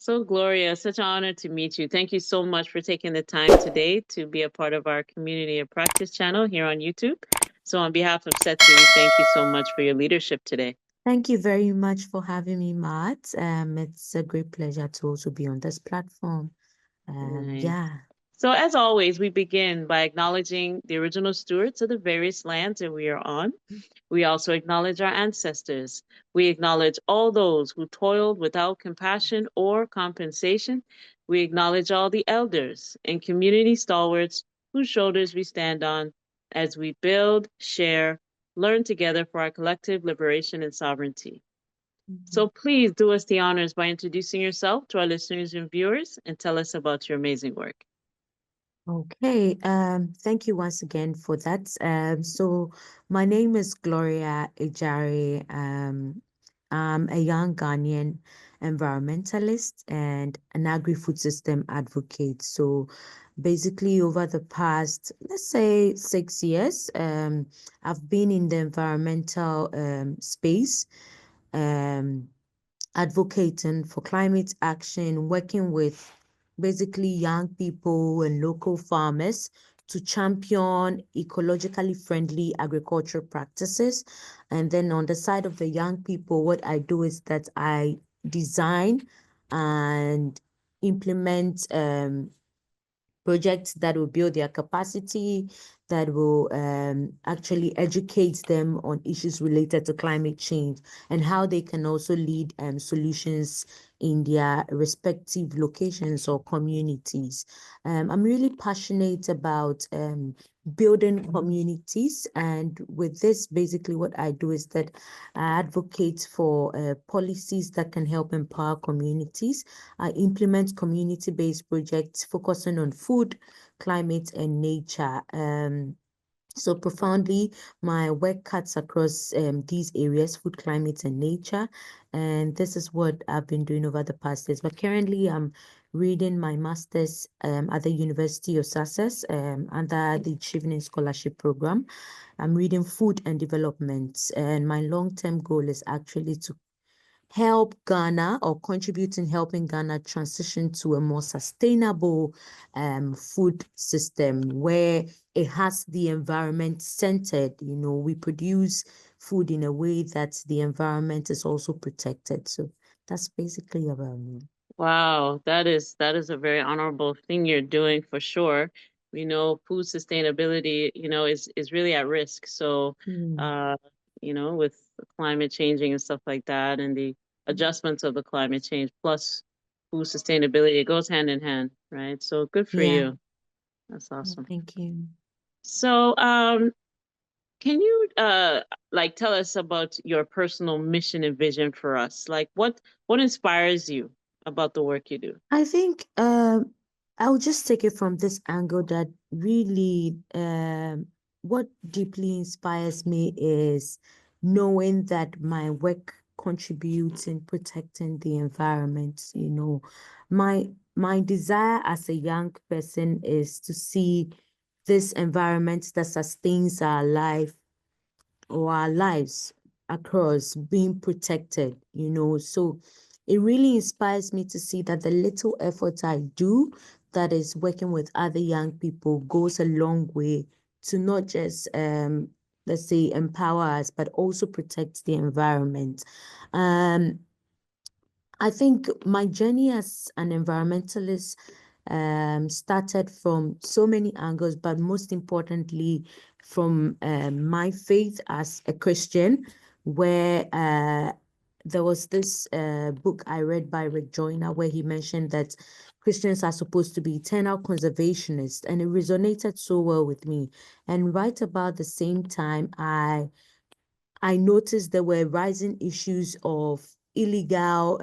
So, Gloria, such an honor to meet you. Thank you so much for taking the time today to be a part of our Community of Practice channel here on YouTube. So, on behalf of SETI, we thank you so much for your leadership today. Thank you very much for having me, Matt. It's a great pleasure to also be on this platform. Nice. Yeah. So, as always, we begin by acknowledging the original stewards of the various lands that we are on. We also acknowledge our ancestors. We acknowledge all those who toiled without compassion or compensation. We acknowledge all the elders and community stalwarts whose shoulders we stand on as we build, share, learn together for our collective liberation and sovereignty. So please do us the honors by introducing yourself to our listeners and viewers and tell us about your amazing work. Okay. Thank you once again for that. So my name is Gloria Agyare. I'm a young Ghanaian environmentalist and an agri-food system advocate. So basically over the past, let's say 6 years, I've been in the environmental space. Um, Advocating for climate action, working with basically young people and local farmers to champion ecologically friendly agriculture practices. And then on the side of the young people, what I do is that I design and implement projects that will build their capacity, that will actually educate them on issues related to climate change and how they can also lead solutions in their respective locations or communities. I'm really passionate about building communities. And with this, basically, what I do is that I advocate for policies that can help empower communities. I implement community-based projects focusing on food, climate, and nature. So profoundly, my work cuts across these areas, food, climate, and nature. And this is what I've been doing over the past years. But currently, I'm reading my master's at the University of Sussex under the Achieving Scholarship Program. I'm reading food and development. And my long-term goal is actually to help Ghana or contribute in helping Ghana transition to a more sustainable food system where it has the environment centered. You know, we produce food in a way that the environment is also protected. So that's basically about me. Wow, that is a very honorable thing you're doing for sure. We know food sustainability, is really at risk. So, Mm. uh, with climate changing and stuff like that, and the adjustments of the climate change plus food sustainability, it goes hand in hand, right? So good for Yeah, you. That's awesome. thank you. So, can you like tell us about your personal mission and vision for us? Like what inspires you about the work you do? I think I'll just take it from this angle that really what deeply inspires me is knowing that my work contributes in protecting the environment. You know, my desire as a young person is to see this environment that sustains our life or our lives across being protected, you know. So it really inspires me to see that the little effort I do, that is working with other young people, goes a long way to not just let's say empower us, but also protect the environment. Um, I think my journey as an environmentalist started from so many angles, but most importantly, from my faith as a Christian, where there was this book I read by Rick Joyner where he mentioned that Christians are supposed to be eternal conservationists, and it resonated so well with me. And right about the same time, I noticed there were rising issues of illegal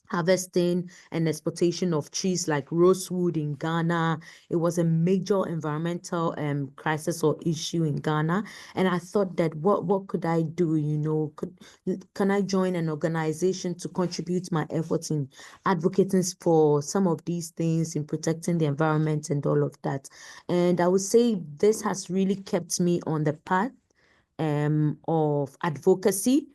harvesting and exploitation of trees like rosewood in Ghana. It was a major environmental crisis or issue in Ghana. And I thought that what could I do? You know, can I join an organization to contribute my efforts in advocating for some of these things, in protecting the environment and all of that? And I would say this has really kept me on the path of advocacy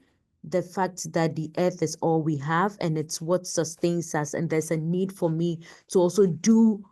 the fact that the earth is all we have and it's what sustains us, and there's a need for me to also do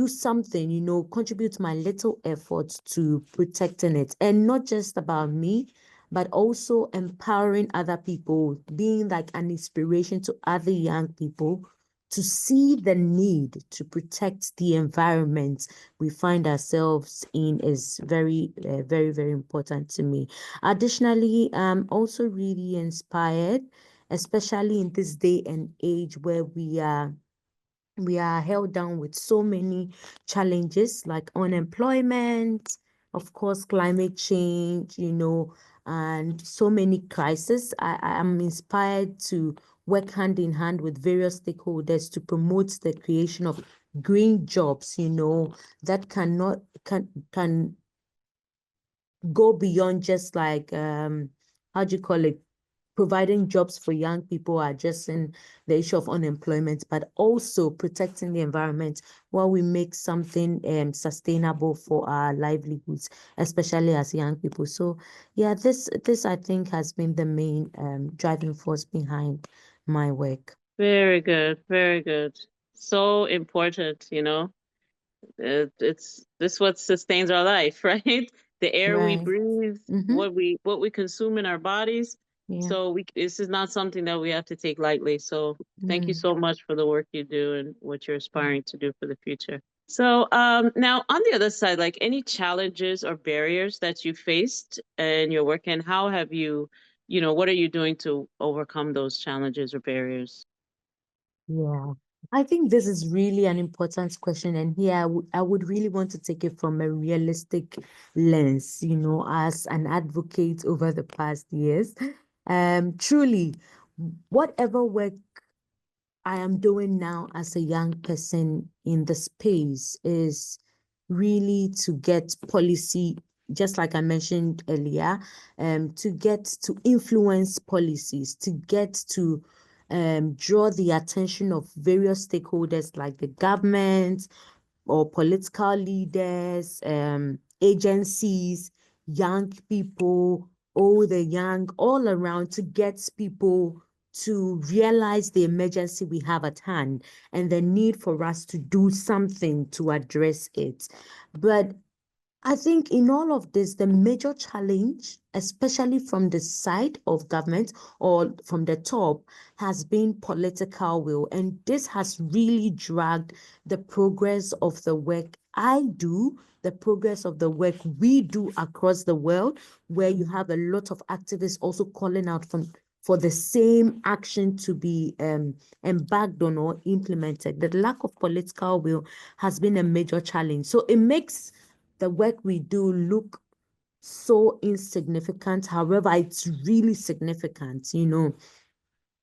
something, contribute my little effort to protecting it. And not just about me, but also empowering other people, being like an inspiration to other young people to see the need to protect the environment we find ourselves in is very, very, very important to me. Additionally, I'm also really inspired, especially in this day and age where we are held down with so many challenges like unemployment, of course, climate change, and so many crises. I am inspired to work hand in hand with various stakeholders to promote the creation of green jobs, that can go beyond just like how do you call it, providing jobs for young people, addressing the issue of unemployment, but also protecting the environment while we make something sustainable for our livelihoods, especially as young people. So yeah, this I think has been the main driving force behind my work. Very good, very good. So important, it's this what sustains our life, right? The air we Right. breathe, Mm-hmm. what we consume in our bodies. Yeah. So this is not something that we have to take lightly. So thank you Mm. so much for the work you do and what you're aspiring to do for the future. So now on the other side, like any challenges or barriers that you faced in your work, and how have you, what are you doing to overcome those challenges or barriers? Yeah, I think this is really an important question. And here I would really want to take it from a realistic lens, as an advocate over the past years. Truly, whatever work I am doing now as a young person in the space is really to get policy, just like I mentioned earlier, to get to influence policies, to get to draw the attention of various stakeholders like the government, or political leaders, agencies, young people, older, young, all around to get people to realize the emergency we have at hand and the need for us to do something to address it. But I think in all of this, the major challenge, especially from the side of government or from the top, has been political will. And this has really dragged the progress of the work I do, the progress of the work we do across the world, where you have a lot of activists also calling out for the same action to be embarked on or implemented. The lack of political will has been a major challenge. So it makes the work we do look so insignificant. However, it's really significant.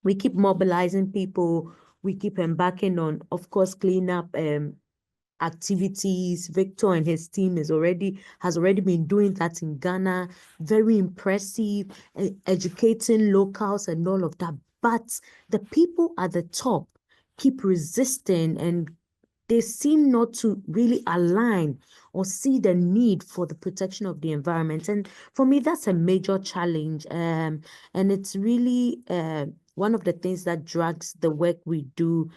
We keep mobilizing people, we keep embarking on, of course, cleanup activities. Victor and his team has already been doing that in Ghana. Very impressive, educating locals and all of that. But the people at the top keep resisting, and they seem not to really align or see the need for the protection of the environment. And for me, that's a major challenge. And it's really one of the things that drags the work we do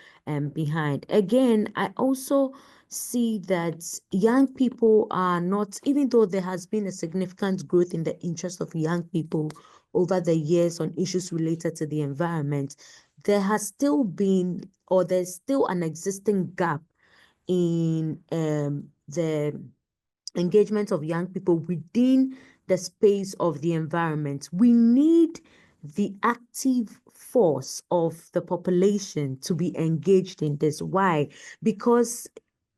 behind. Again, I also see that young people are not, even though there has been a significant growth in the interest of young people over the years on issues related to the environment, there has still been, or there's still an existing gap in the engagement of young people within the space of the environment. We need the active force of the population to be engaged in this. Why? Because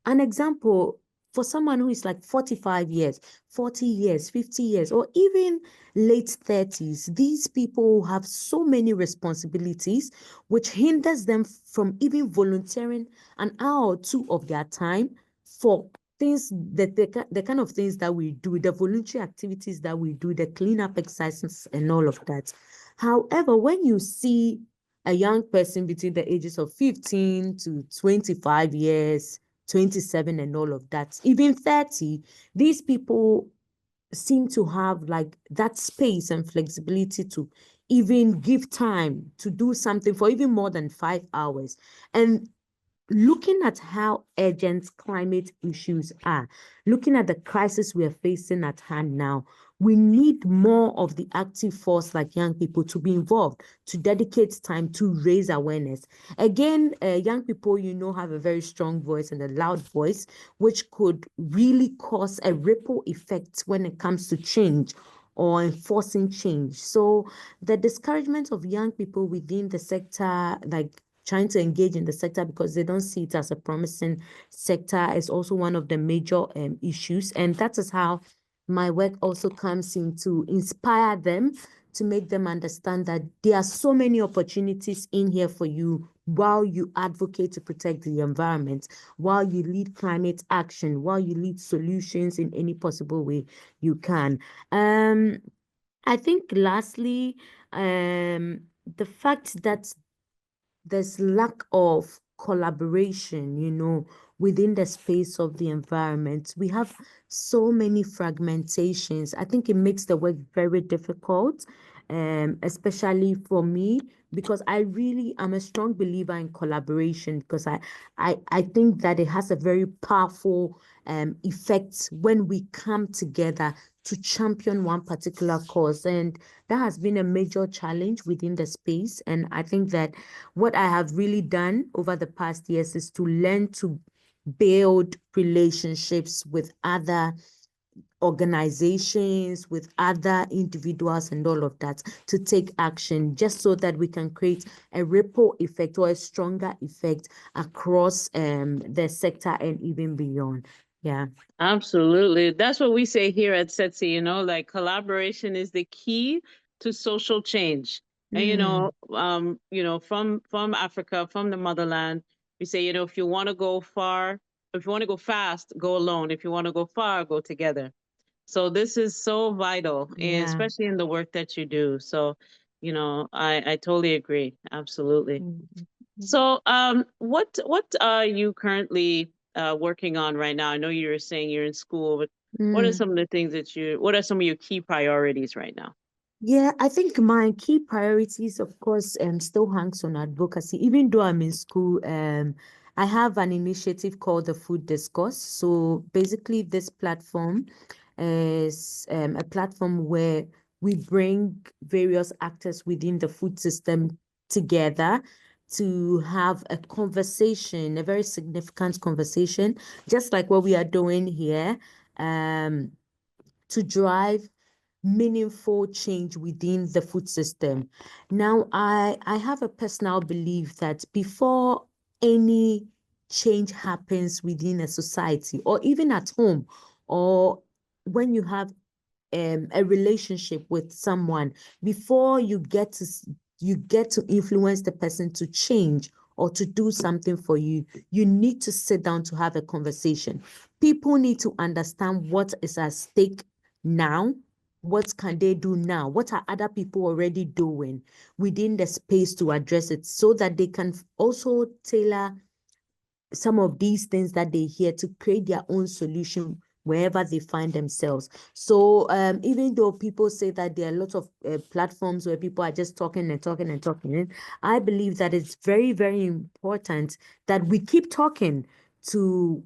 an example, for someone who is like 45 years, 40 years, 50 years, or even late 30s, these people have so many responsibilities, which hinders them from even volunteering an hour or two of their time for things that the kind of things that we do, the voluntary activities that we do, the cleanup exercises and all of that. However, when you see a young person between the ages of 15 to 25 years, 27 and all of that, even 30, these people seem to have like that space and flexibility to even give time to do something for even more than 5 hours. And looking at how urgent climate issues are, looking at the crisis we are facing at hand now, we need more of the active force like young people to be involved, to dedicate time to raise awareness. Again, young people, have a very strong voice and a loud voice, which could really cause a ripple effect when it comes to change or enforcing change. So the discouragement of young people within the sector, like trying to engage in the sector because they don't see it as a promising sector, is also one of the major issues. And that is how my work also comes in to inspire them, to make them understand that there are so many opportunities in here for you while you advocate to protect the environment, while you lead climate action, while you lead solutions in any possible way you can. I think lastly, the fact that there's lack of collaboration, within the space of the environment. We have so many fragmentations. I think it makes the work very difficult, especially for me, because I really am a strong believer in collaboration because I think that it has a very powerful effect when we come together to champion one particular cause. And that has been a major challenge within the space. And I think that what I have really done over the past years is to learn to build relationships with other organizations, with other individuals, and all of that to take action, just so that we can create a ripple effect or a stronger effect across the sector and even beyond. Yeah. Absolutely. That's what we say here at SETSI, like collaboration is the key to social change. And Mm, from Africa, from the motherland, we say, if you want to go far, if you want to go fast, go alone. If you want to go far, go together. So this is so vital, and yeah. especially in the work that you do. So, I totally agree. Absolutely. Mm, So, what are you currently working on right now? I know you were saying you're in school, but what are mm. some of the things what are some of your key priorities right now? Yeah, I think my key priorities, of course, still hangs on advocacy. Even though I'm in school, I have an initiative called the Food Discourse. So basically, this platform is a platform where we bring various actors within the food system together to have a conversation, a very significant conversation, just like what we are doing here, to drive meaningful change within the food system. Now, I have a personal belief that before any change happens within a society or even at home, or when you have a relationship with someone, before you get to influence the person to change or to do something for you, you need to sit down to have a conversation. People need to understand what is at stake now. What can they do now? What are other people already doing within the space to address it, so that they can also tailor some of these things that they hear to create their own solution wherever they find themselves. So even though people say that there are lots of platforms where people are just talking and talking and talking, I believe that it's very, very important that we keep talking to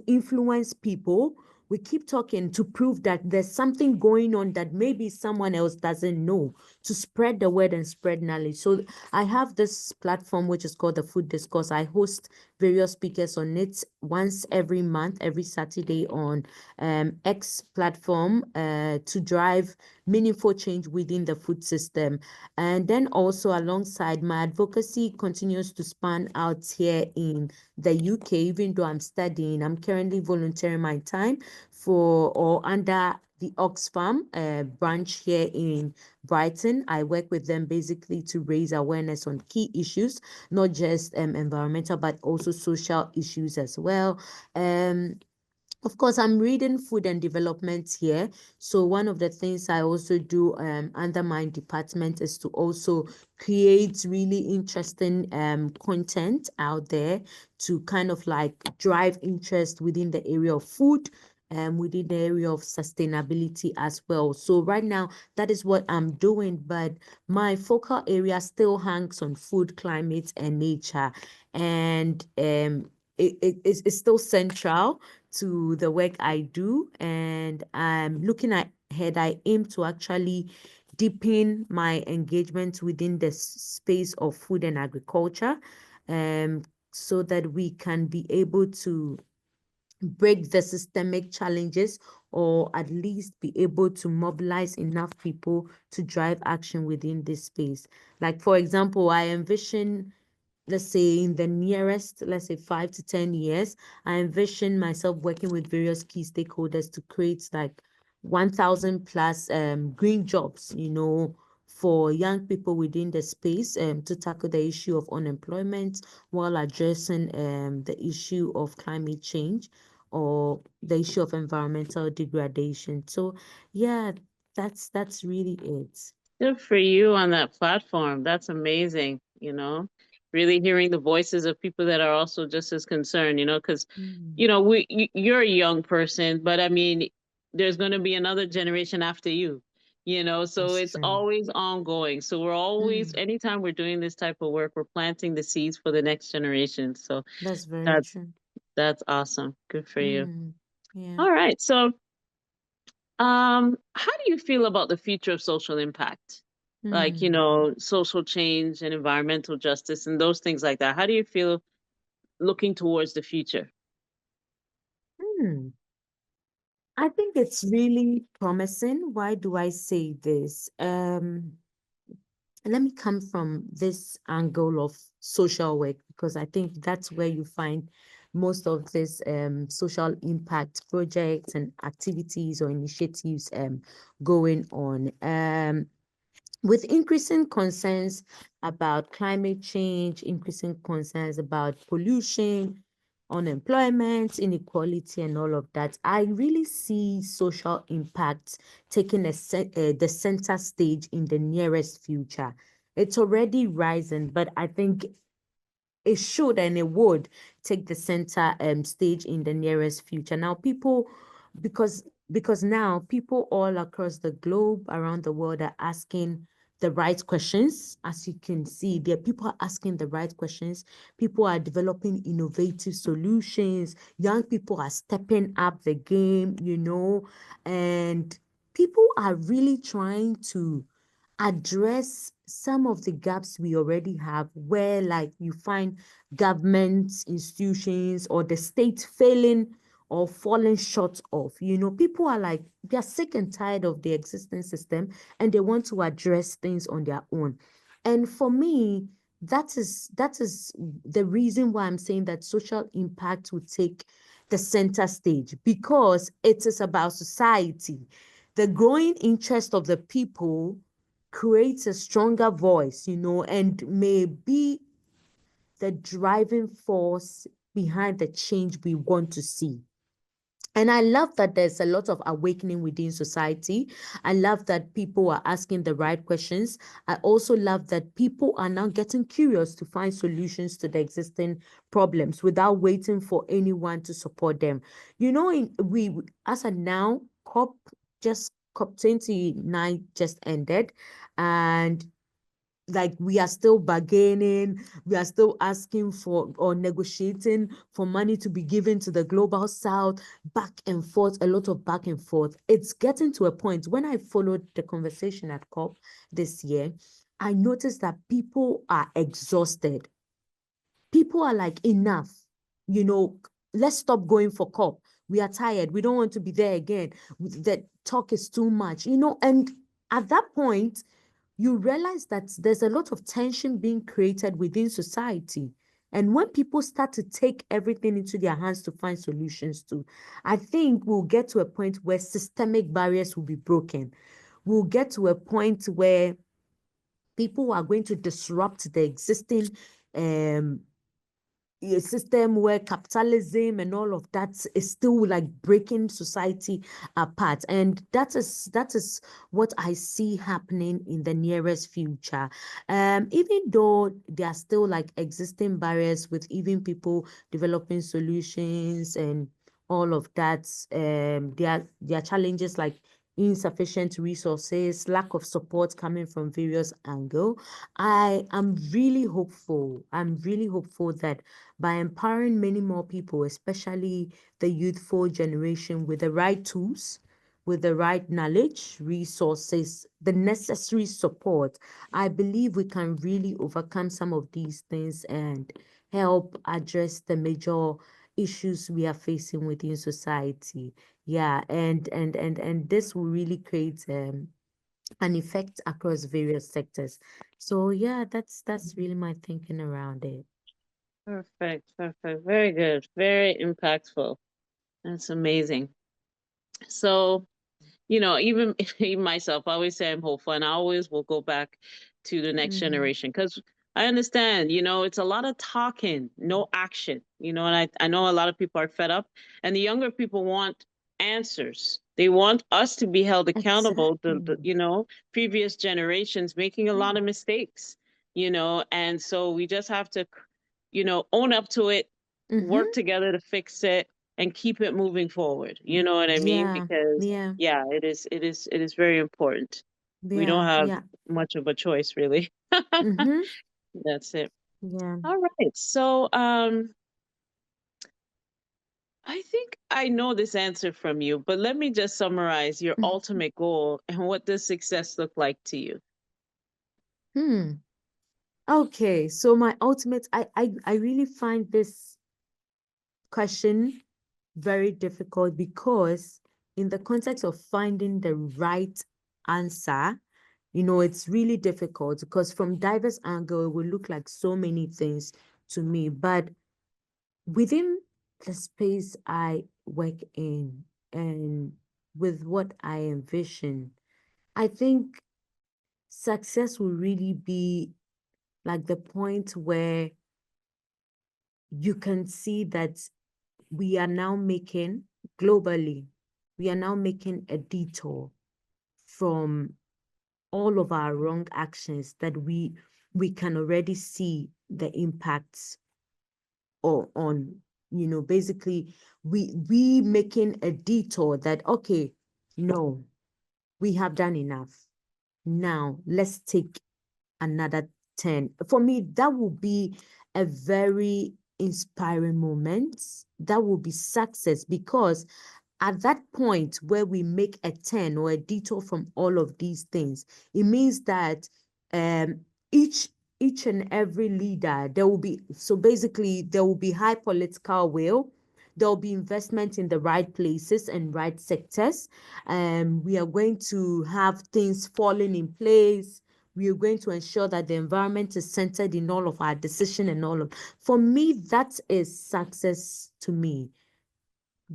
influence people. We keep talking to prove that there's something going on that maybe someone else doesn't know, to spread the word and spread knowledge. So I have this platform which is called the Food Discourse. I host various speakers on it once every month, every Saturday on X platform, to drive meaningful change within the food system. And then also alongside, my advocacy continues to span out here in the UK. Even though I'm studying, I'm currently volunteering my time for or under the Oxfam branch here in Brighton. I work with them basically to raise awareness on key issues, not just environmental, but also social issues as well. Um, of course, I'm reading food and development here. So one of the things I also do under my department is to also create really interesting content out there to kind of like drive interest within the area of food within the area of sustainability as well. So right now, that is what I'm doing, but my focal area still hangs on food, climate, and nature. And it's still central to the work I do. And I'm looking ahead, I aim to actually deepen my engagement within the space of food and agriculture, so that we can be able to break the systemic challenges, or at least be able to mobilize enough people to drive action within this space. Like, for example, I envision, let's say in the nearest, let's say 5 to 10 years, I envision myself working with various key stakeholders to create like 1,000 plus green jobs, for young people within the space, to tackle the issue of unemployment while addressing the issue of climate change, or the issue of environmental degradation. So yeah, that's really it. Good for you on that platform. That's amazing, really hearing the voices of people that are also just as concerned, because, Mm, you're a young person, but I mean, there's going to be another generation after you, so that's it's true. always ongoing. So we're always, Mm, anytime we're doing this type of work, we're planting the seeds for the next generation. So that's very that true. that's awesome. Good for you. Mm, yeah. All right. So how do you feel about the future of social impact? Like, Mm, social change and environmental justice and those things like that. How do you feel looking towards the future? mm. I think it's really promising. Why do I say this? Let me come from this angle of social work, because I think that's where you find most of this social impact projects and activities or initiatives going on. With increasing concerns about climate change, increasing concerns about pollution, unemployment, inequality, and all of that, I really see social impact taking the center stage in the nearest future. It's already rising, but I think it should and it would take the center stage in the nearest future. Now, because now people all across the globe, around the world, are asking the right questions. As you can see, there people are asking the right questions. People are developing innovative solutions. Young people are stepping up the game, and people are really trying to address some of the gaps we already have, where like you find governments, institutions, or the state failing or falling short of. People are like, they're sick and tired of the existing system, and they want to address things on their own. And for me, that is the reason why I'm saying that social impact will take the center stage, because it is about society. The growing interest of the people creates a stronger voice, and may be the driving force behind the change we want to see. And I love that there's a lot of awakening within society. I love that people are asking the right questions. I also love that people are now getting curious to find solutions to the existing problems without waiting for anyone to support them. We, as of now, COP29 just ended, and like we are still bargaining, we are still asking for or negotiating for money to be given to the global south, back and forth, a lot of back and forth. It's getting to a point when I followed the conversation at COP this year, I noticed that people are exhausted. People are like, enough, you know, let's stop going for COP. We are tired. We don't want to be there again. The talk is too much, and at that point, you realize that there's a lot of tension being created within society. And when people start to take everything into their hands to find solutions to, I think we'll get to a point where systemic barriers will be broken. We'll get to a point where people are going to disrupt the existing um, a system where capitalism and all of that is still like breaking society apart. And that is what I see happening in the nearest future. Even though there are still like existing barriers with even people developing solutions and all of that. There are challenges like insufficient resources, lack of support coming from various angles. I am really hopeful. I'm really hopeful that by empowering many more people, especially the youthful generation, with the right tools, with the right knowledge, resources, the necessary support, I believe we can really overcome some of these things and help address the major issues we are facing within society. Yeah, and this will really create an effect across various sectors. So yeah, that's really my thinking around it. Perfect, perfect. Very good. Very impactful. That's amazing. So, even even myself, I always say I'm hopeful, and I always will go back to the next Mm-hmm. generation because I understand, it's a lot of talking, no action, and I know a lot of people are fed up, and the younger people want answers. They want us to be held accountable. Exactly. Previous generations making a lot of mistakes, and so we just have to, own up to it, work Mm-hmm. together to fix it, and keep it moving forward. You know what I mean? Yeah, Because yeah, yeah, it is very important. We don't yeah, have yeah. much of a choice, really. Mm-hmm. That's it. Yeah. All right. So, I think I know this answer from you, but let me just summarize your ultimate goal and what does success look like to you. Hmm. Okay, so my ultimate, I really find this question very difficult because in the context of finding the right answer, it's really difficult because from diverse angle, it will look like so many things to me. But within the space I work in and with what I envision, I think success will really be like the point where you can see that we are now making globally, we are now making a detour from all of our wrong actions that we can already see the impacts or on, basically we making a detour that okay, no, we have done enough. Now let's take another 10. For me, that will be a very inspiring moment. That will be success because at that point where we make a turn or a detour from all of these things, it means that um each each and every leader, there will be, so basically there will be high political will, there will be investment in the right places and right sectors. We are going to have things falling in place. We are going to ensure that the environment is centered in all of our decision and all of, for me, that is success to me.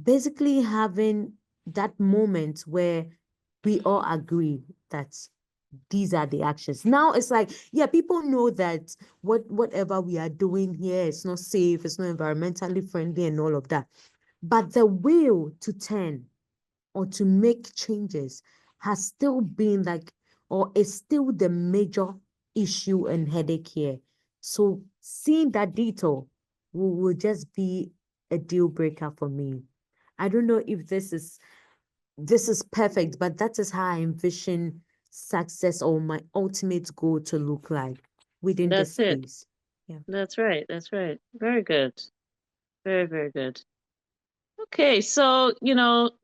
Basically having that moment where we all agree that these are the actions. Now it's like, yeah, people know that whatever we are doing here is not safe, it's not environmentally friendly and all of that. But the will to turn or to make changes has still been like, or is still the major issue and headache here. So seeing that detail will just be a deal breaker for me. I don't know if this is perfect, but that is how I envision success or my ultimate goal to look like within this That's it. space. Yeah. That's right. That's right. Very good. Very, very good. Okay, so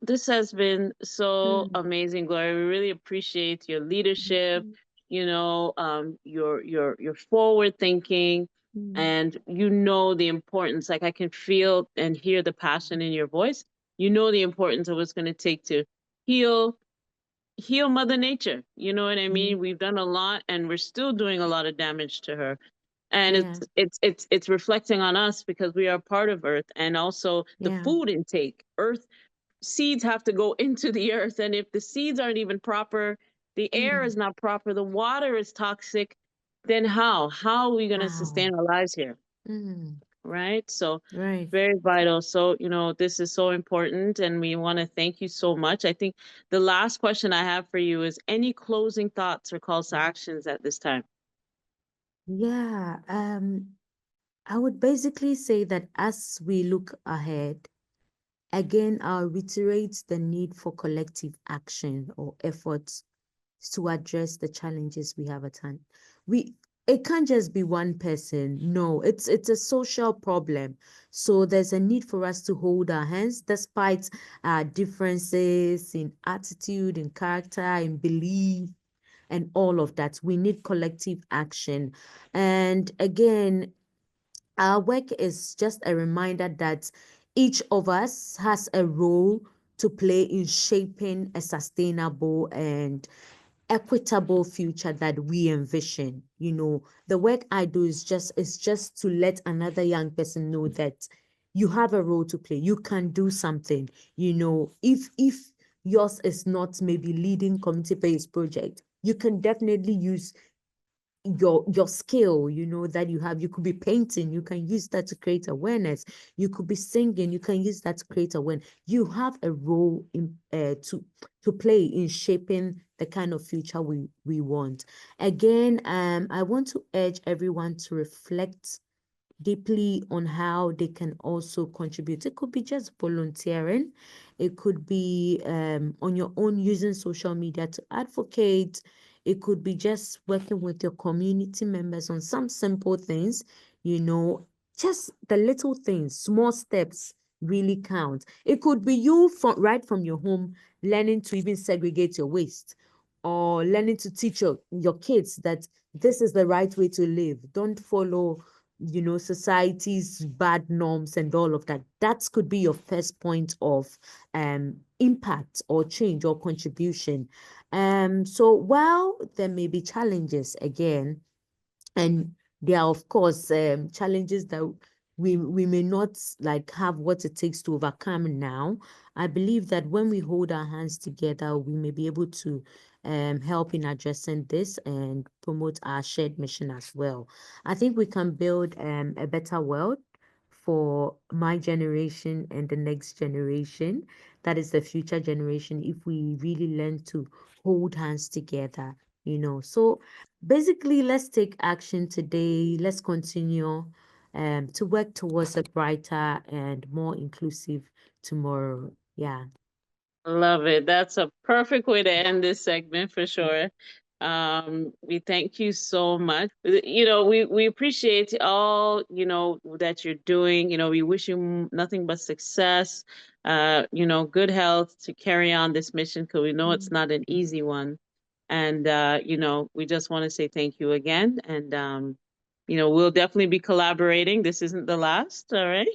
this has been so Mm, amazing, Gloria. We really appreciate your leadership, mm, your forward thinking, mm, and the importance. Like I can feel and hear the passion in your voice. The importance of what's going to take to heal heal Mother Nature. You know what I mm. mean? We've done a lot, and we're still doing a lot of damage to her, and Yeah, it's reflecting on us because we are part of Earth, and also the yeah. food intake. Earth seeds have to go into the earth, and if the seeds aren't even proper, the air Mm. is not proper, the water is toxic, then how are we going to Wow. sustain our lives here, Mm. right? So Right. very vital. So this is so important, and we want to thank you so much. I think the last question I have for you is any closing thoughts or calls to actions at this time. Yeah. I would basically say that as we look ahead Again, I'll reiterate the need for collective action or efforts to address the challenges we have at hand. We it can't just be one person. No, it's a social problem. So there's a need for us to hold our hands despite our differences in attitude, in character, in belief, and all of that. We need collective action. And again, our work is just a reminder that each of us has a role to play in shaping a sustainable and equitable future that we envision. The work I do is just to let another young person know that you have a role to play. You can do something. If yours is not maybe leading community-based project, you can definitely use your skill that you have. You could be painting, you can use that to create awareness. You could be singing, you can use that to create awareness. You have a role in to play in shaping the kind of future we want. Again, I want to urge everyone to reflect deeply on how they can also contribute. It could be just volunteering. It could be on your own using social media to advocate. It could be just working with your community members on some simple things, you know, just the little things, small steps really count. It could be you from right from your home learning to even segregate your waste or learning to teach your kids that this is the right way to live. Don't follow society's bad norms and all of that. That could be your first point of impact or change or contribution. So while there may be challenges again, and there are of course challenges that we may not like have what it takes to overcome now. I believe that when we hold our hands together, we may be able to help in addressing this and promote our shared mission as well. I think we can build a better world for my generation and the next generation, that is the future generation, if we really learn to hold hands together. So basically, let's take action today. Let's continue to work towards a brighter and more inclusive tomorrow. Yeah. Love it. That's a perfect way to end this segment for sure. We thank you so much. We appreciate all, that you're doing. We wish you nothing but success, good health to carry on this mission because we know it's not an easy one. And we just want to say thank you again. And we'll definitely be collaborating. This isn't the last, all right?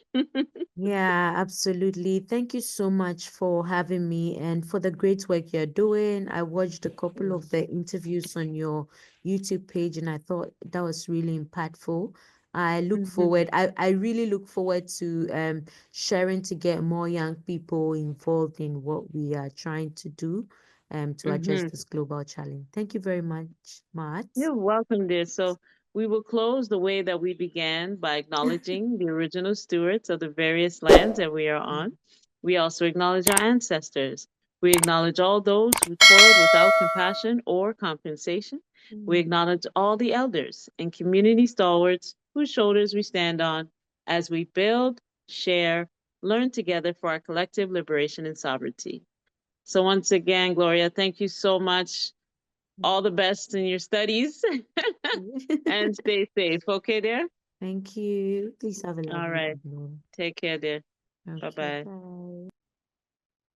Yeah, absolutely. Thank you so much for having me and for the great work you're doing. I watched a couple of the interviews on your YouTube page and I thought that was really impactful. I really look forward to sharing to get more young people involved in what we are trying to do to address Mm-hmm. this global challenge. Thank you very much, Matt. You're welcome, dear. So we will close the way that we began by acknowledging the original stewards of the various lands that we are on. We also acknowledge our ancestors. We acknowledge all those who toiled without compassion or compensation. We Mm. acknowledge all the elders and community stalwarts whose shoulders we stand on as we build, share, learn together for our collective liberation and sovereignty. So once again, Gloria, thank you so much. All the best in your studies and stay safe. Okay, dear? Thank you. Please have a All lovely right. evening. Take care, dear. Bye Okay, bye. bye.